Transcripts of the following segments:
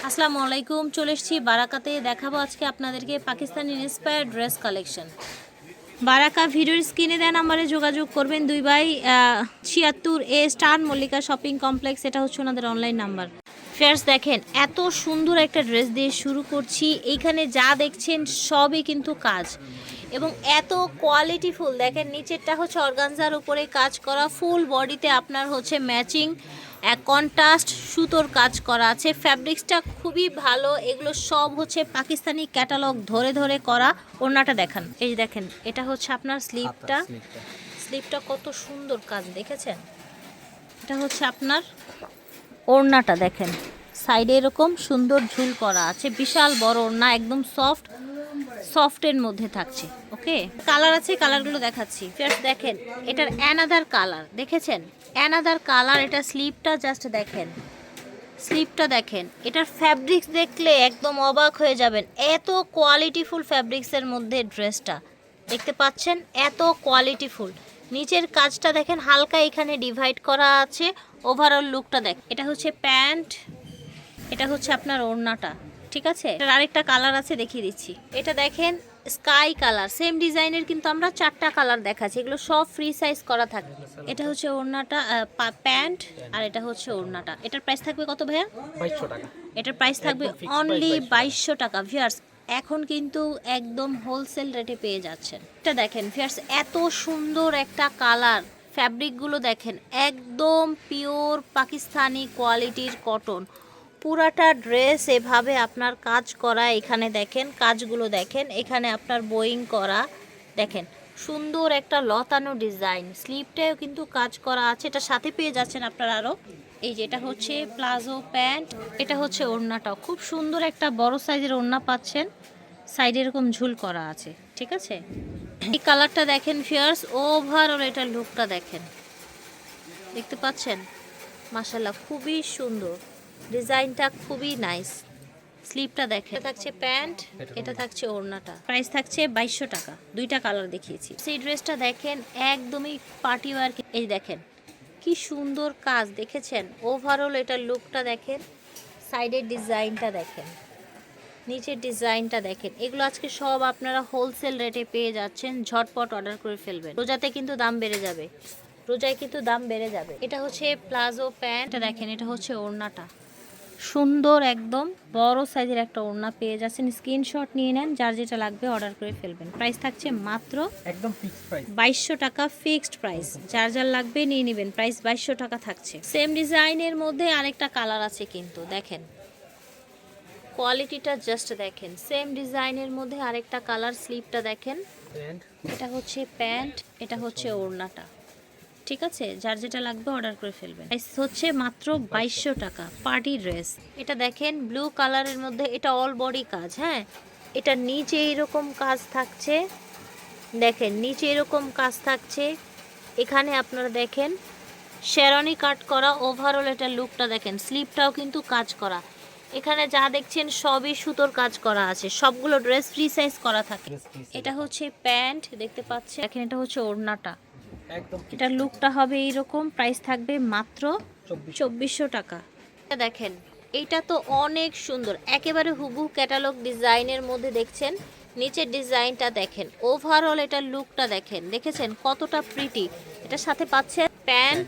আসসালামু আলাইকুম, চলে এসেছি বারাকাতে। দেখাবো আজকে আপনাদেরকে পাকিস্তানি ইন্সপায়ার্ড ড্রেস কালেকশন। বারাকা ভিডিওর স্ক্রিনে দেওয়া নাম্বারে যোগাযোগ করবেন। 2/76A star Mallika shopping complex, এটা হচ্ছে ওনাদের অনলাইন নাম্বার। ফ্রেন্ডস দেখেন, এত সুন্দর একটা ড্রেস দিয়ে শুরু করছি। এইখানে যা দেখছেন সবই কিন্তু কাজ এবং এত কোয়ালিটিফুল। দেখেন নিচেরটা হচ্ছে অর্গানজার উপরে কাজ করা, ফুল বডিতে আপনার হচ্ছে ম্যাচিং কন্ট্রাস্ট সুতোর কাজ করা আছে। ফ্যাব্রিক্সটা খুবই ভালো। এগুলো সব হচ্ছে পাকিস্তানি ক্যাটালগ ধরে ধরে করা। ওড়নাটা দেখান, এই দেখেন, এটা হচ্ছে আপনার স্লিপটা কত সুন্দর কাজ দেখেছেন। এটা হচ্ছে আপনার ওড়নাটা দেখেন, সাইডে এরকম সুন্দর ঝুল করা আছে, বিশাল বড় ওড়না, একদম সফটের মধ্যে থাকছে। ওকে, কালার আছে, কালারগুলো দেখাচ্ছি। ফার্স্ট দেখেন, এটার অ্যানাদার কালার দেখেছেন, অ্যানাদার কালার। এটা স্লিপটা জাস্ট দেখেন, স্লিপটা দেখেন। এটার ফ্যাব্রিক্স দেখলে একদম অবাক হয়ে যাবেন, এত কোয়ালিটিফুল ফ্যাব্রিক্সের মধ্যে ড্রেসটা দেখতে পাচ্ছেন, এত কোয়ালিটিফুল। নিচের কাজটা দেখেন, হালকা এখানে ডিভাইড করা আছে। ওভারঅল লুকটা দেখ। এটা হচ্ছে প্যান্ট, এটা হচ্ছে আপনার ওড়নাটা, ঠিক আছে। এটার আরেকটা কালার আছে, দেখিয়ে দিচ্ছি। এটা দেখেন স্কাই কালার, সেম ডিজাইনের কিন্তু আমরা 4টা কালার দেখাচ্ছি। এগুলো সব ফ্রি সাইজ করা থাকে। এটা হচ্ছে ওড়নাটা, প্যান্ট, আর এটা হচ্ছে ওড়নাটা। এটার প্রাইস থাকবে কত ভাইয়া? 2200 টাকা। এটার প্রাইস থাকবে অনলি 2200 টাকা। ভিউয়ার্স এখন কিন্তু একদম হোলসেল রেটে পেয়ে যাচ্ছেন। এটা দেখেন ভিউয়ার্স, এত সুন্দর একটা কালার। ফ্যাব্রিকগুলো দেখেন, একদম পিওর পাকিস্তানি কোয়ালিটির কটন। পুরাটা ড্রেস এভাবে আপনার কাজ করা। এখানে দেখেন কাজগুলো দেখেন, এখানে আপনার বোয়িং করা দেখেন, সুন্দর একটা লতানো ডিজাইন। স্লিপটাও কিন্তু কাজ করা আছে। এটা সাথে পেয়ে যাচ্ছেন আপনারা আরও, এই যে এটা হচ্ছে প্লাজো প্যান্ট, এটা হচ্ছে ওড়নাটাও খুব সুন্দর একটা বড় সাইজের ওড়না পাচ্ছেন, সাইডে এরকম ঝুল করা আছে, ঠিক আছে। এই কালারটা দেখেন ভিউয়ার্স, ওভারঅল এটার লুকটা দেখেন, দেখতে পাচ্ছেন, মাশাআল্লাহ খুবই সুন্দর, ডিজাইনটা খুবই নাইস। স্লিপটা দেখেন, এটা থাকছে প্যান্ট, এটা থাকছে ওড়নাটা। প্রাইস থাকছে 2200 টাকা। 2টা কালার দেখিয়েছি। সেই ড্রেসটা দেখেন একদমই পার্টি ওয়্যার। এই দেখেন কি সুন্দর কাজ দেখেছেন। ওভারঅল এটার লুকটা দেখেন, সাইডের ডিজাইনটা দেখেন, নিচের ডিজাইনটা দেখেন। এগুলো আজকে সব আপনারা হোলসেল রেটে পেয়ে যাচ্ছেন। ঝটপট অর্ডার করে ফেলবেন, রোজাতে কিন্তু দাম বেড়ে যাবে, রোজায় কিন্তু দাম বেড়ে যাবে। এটা হচ্ছে প্লাজো প্যান্ট দেখেন, এটা হচ্ছে ওড়নাটা, সুন্দর একদম বড় সাইজের একটা ওড়না পেয়ে যাচ্ছেন। স্ক্রিনশট নিয়ে নেন, যার যেটা লাগবে অর্ডার করে ফেলবেন। প্রাইস থাকছে মাত্র একদম ফিক্সড প্রাইস 2200 টাকা, ফিক্সড প্রাইস। যার যার লাগবে নিয়ে নেবেন, প্রাইস 2200 টাকা থাকছে। সেম ডিজাইনের মধ্যে আরেকটা কালার আছে কিন্তু দেখেন, কোয়ালিটিটা জাস্ট দেখেন। সেম ডিজাইনের মধ্যে আরেকটা কালার, স্লিপটা দেখেন, প্যান্ট। এটা হচ্ছে প্যান্ট, এটা হচ্ছে ওড়নাটা, ঠিক আছে। যার যেটা লাগবে অর্ডার করে ফেলবেন। প্রাইস হচ্ছে মাত্র 2200 টাকা, পার্টি ড্রেস। এটা দেখেন ব্লু কালারের মধ্যে, এটা অল বডি কাজ। হ্যাঁ, এটা নিচে এরকম কাজ থাকছে, দেখেন নিচে এরকম কাজ থাকছে। এখানে আপনারা দেখেন শেরওয়ানি কাট করা। ওভারঅল এটা লুকটা দেখেন, স্লিপটাও কিন্তু কাজ করা। এখানে যা দেখছেন সবই সুতোর কাজ করা আছে। সবগুলো ড্রেস ফ্রি সাইজ করা থাকে। এটা হচ্ছে প্যান্ট দেখতে পাচ্ছেন, দেখেন এটা হচ্ছে ওড়নাটা, একদম এটার লুকটা হবে এইরকম। প্রাইস থাকবে মাত্র 2400 টাকা। দেখেন এইটা তো অনেক সুন্দর, একেবারে হুবহু ক্যাটালগ ডিজাইনের মধ্যে দেখছেন। নিচের ডিজাইনটা দেখেন, ওভারঅল এটার লুকটা দেখেন, দেখেছেন কতটা প্রিটি। এটার সাথে পাচ্ছেন প্যান্ট,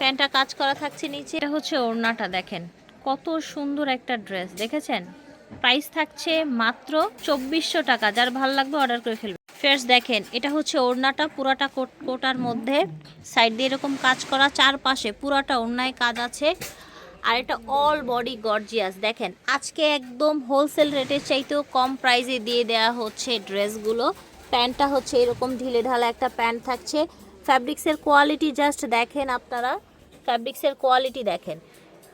প্যান্টটা কাজ করা থাকছে নিচে। এটা হচ্ছে ওড়নাটা দেখেন, কত সুন্দর একটা ড্রেস দেখেছেন। প্রাইস থাকছে মাত্র 2400 টাকা। যার ভালো লাগবে অর্ডার করে ফেলবেন। ফার্স্ট দেখেন, এটা হচ্ছে ওড়নাটা, পুরাটা কোটার মধ্যে সাইড দিয়ে এরকম কাজ করা, চারপাশে পুরাটা ওড়নায় কাজ আছে। আর এটা অল বডি গর্জিয়াস। দেখেন আজকে একদম হোলসেল রেটের চাইতেও কম প্রাইসে দিয়ে দেওয়া হচ্ছে ড্রেসগুলো। প্যান্টটা হচ্ছে এরকম ঢিলে ঢালা একটা প্যান্ট থাকছে। ফ্যাব্রিক্সের কোয়ালিটি জাস্ট দেখেন আপনারা, ফ্যাব্রিক্সের কোয়ালিটি দেখেন।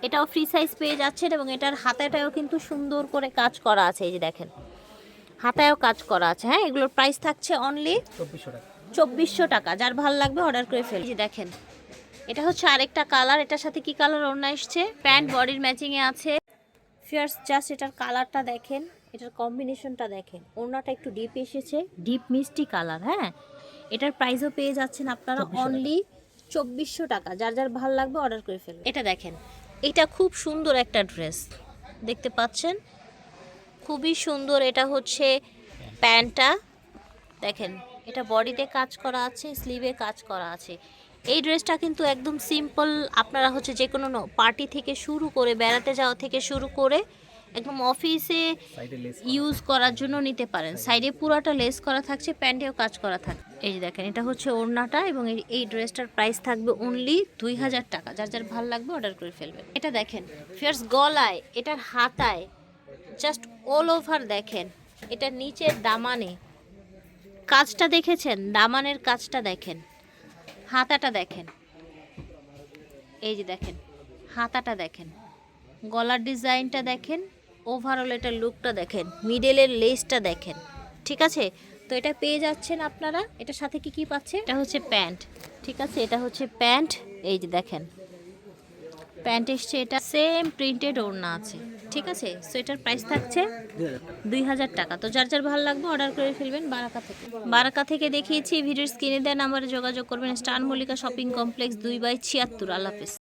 এটাও ফ্রি সাইজ পেয়ে যাচ্ছেন এবং এটার হাতাটাও কিন্তু সুন্দর করে কাজ করা আছে, এই যে দেখেন হাতায়ও কাজ করা আছে। হ্যাঁ, এগুলোর প্রাইস থাকছে অনলি 2400 টাকা। যার ভালো লাগবে অর্ডার করে ফেল। যে দেখেন এটা হচ্ছে আরেকটা কালার, এটার সাথে কি কালার ওড়না এসছে, প্যান্ট বডির ম্যাচিংয়ে আছে। ফিয়ার্স জাস্ট এটার কালারটা দেখেন, এটার কম্বিনেশনটা দেখেন। ওড়নাটা একটু ডিপ এসেছে, ডিপ মিষ্টি কালার। হ্যাঁ, এটার প্রাইসও পেয়ে যাচ্ছেন আপনারা অনলি 2400 টাকা। যার যার ভালো লাগবে অর্ডার করে ফেলুন। এটা দেখেন, এটা খুব সুন্দর একটা ড্রেস, দেখতে পাচ্ছেন খুবই সুন্দর। এটা হচ্ছে প্যান্টটা দেখেন, এটা বডিতে কাজ করা আছে, স্লিভে কাজ করা আছে। এই ড্রেসটা কিন্তু একদম সিম্পল, আপনারা হচ্ছে যে কোনো পার্টি থেকে শুরু করে বেড়াতে যাওয়া থেকে শুরু করে একদম অফিসে সাইডে লেস ইউজ করার জন্য নিতে পারেন। সাইডে পুরাটা লেস করা থাকছে, প্যান্টেও কাজ করা থাকছে। এই যে দেখেন, এটা হচ্ছে ওড়নাটা এবং এই ড্রেসটার প্রাইস থাকবে অনলি 2000 টাকা। যার যার ভালো লাগবে অর্ডার করে ফেলবেন। এটা দেখেন ফিয়ার্স, গলায়, এটার হাতায়, জাস্ট অল ওভার দেখেন, এটার নিচের দামানে কাজটা দেখেছেন, দামানের কাজটা দেখেন, হাতাটা দেখেন, এই যে দেখেন হাতাটা দেখেন, গলার ডিজাইনটা দেখেন, ওভারঅল এটার লুকটা দেখেন, মিডলের লেসটা দেখেন। ঠিক আছে, তো এটা পেয়ে যাচ্ছেন আপনারা। এটার সাথে কি কি পাচ্ছে, এটা হচ্ছে প্যান্ট। ঠিক আছে, এটা হচ্ছে প্যান্ট, এই যে দেখেন প্যান্ট এসছে, এটা সেম প্রিন্টেড ওড়না আছে। ঠিক আছে, সো এটার প্রাইস থাকছে 2000 টাকা। তো যার যার ভালো লাগবে অর্ডার করে ফেলবেন বারাকা থেকে। বারাকা থেকে দেখিয়েছি, ভিডিওর স্ক্রিনে দেওয়া নাম্বারে যোগাযোগ করবেন। Star Mallika shopping complex 2/76। আল্লাহ হাফেজ।